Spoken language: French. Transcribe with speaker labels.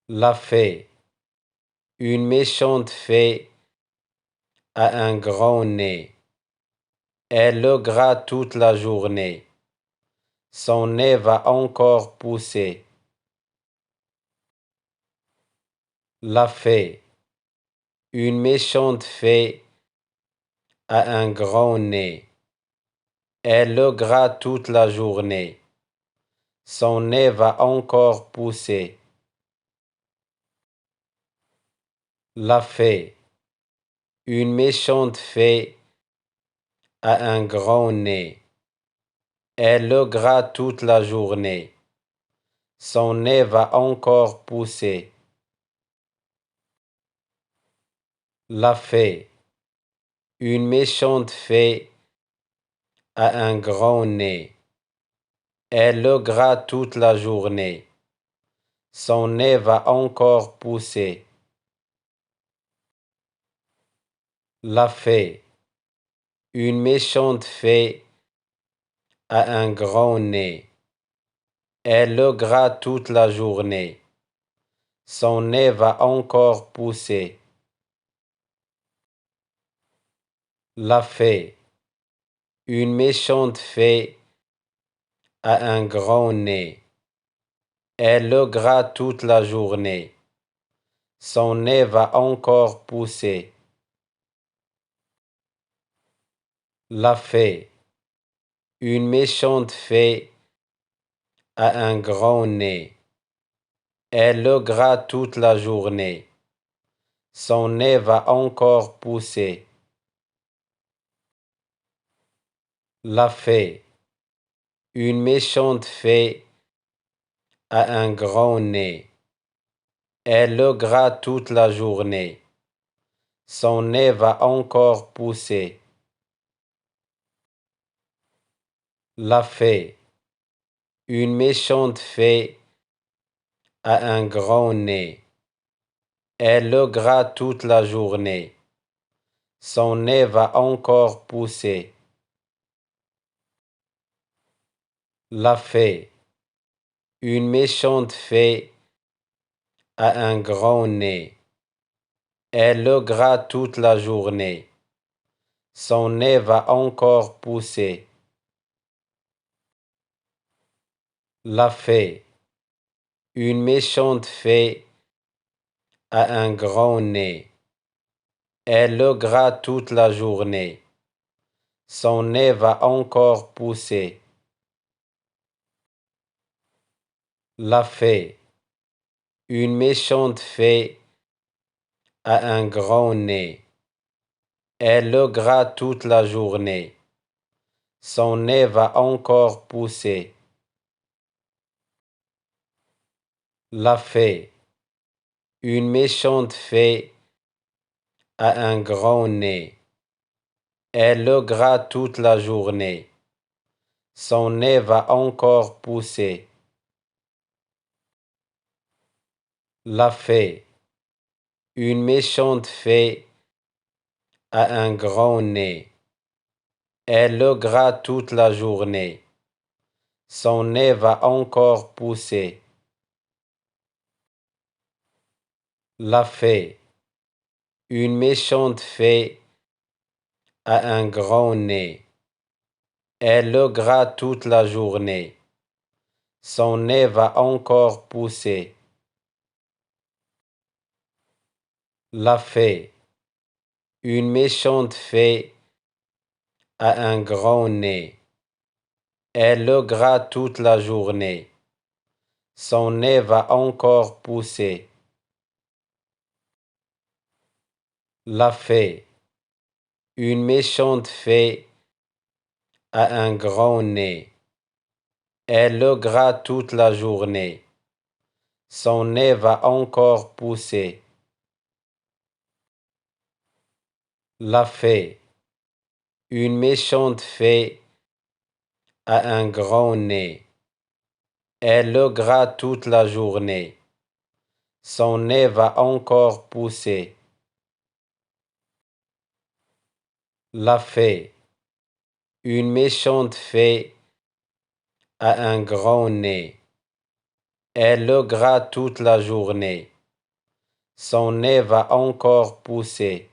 Speaker 1: La fée. Une méchante fée a un grand nez. Elle le gratte toute la journée. Son nez va encore pousser. La fée. Une méchante fée a un grand nez. Elle le gratte toute la journée. Son nez va encore pousser. La fée. Une méchante fée a un grand nez. Elle le gratte toute la journée. Son nez va encore pousser. La fée. Une méchante fée a un grand nez. Elle le gratte toute la journée. Son nez va encore pousser. La fée. Une méchante fée a un grand nez. Elle le gratte toute la journée. Son nez va encore pousser. La fée. Une méchante fée a un grand nez. Elle le gratte toute la journée. Son nez va encore pousser. La fée. Une méchante fée a un grand nez. Elle le gratte toute la journée. Son nez va encore pousser. La fée. Une méchante fée a un grand nez. Elle le gratte toute la journée. Son nez va encore pousser. La fée. Une méchante fée a un grand nez. Elle le gratte toute la journée. Son nez va encore pousser. La fée. Une méchante fée a un grand nez. Elle le gratte toute la journée. Son nez va encore pousser. La fée. Une méchante fée a un grand nez. Elle le gratte toute la journée. Son nez va encore pousser. La fée. Une méchante fée a un grand nez. Elle le gratte toute la journée. Son nez va encore pousser. La fée. Une méchante fée a un grand nez. Elle le gratte toute la journée. Son nez va encore pousser. La fée. Une méchante fée a un grand nez. Elle le gratte toute la journée. Son nez va encore pousser. La fée. Une méchante fée a un grand nez. Elle le gratte toute la journée. Son nez va encore pousser. La fée. Une méchante fée a un grand nez. Elle le gratte toute la journée. Son nez va encore pousser. La fée. Une méchante fée a un grand nez. Elle le gratte toute la journée. Son nez va encore pousser. La fée. Une méchante fée a un grand nez. Elle le gratte toute la journée. Son nez va encore pousser. La fée. Une méchante fée a un grand nez. Elle le gratte toute la journée. Son nez va encore pousser.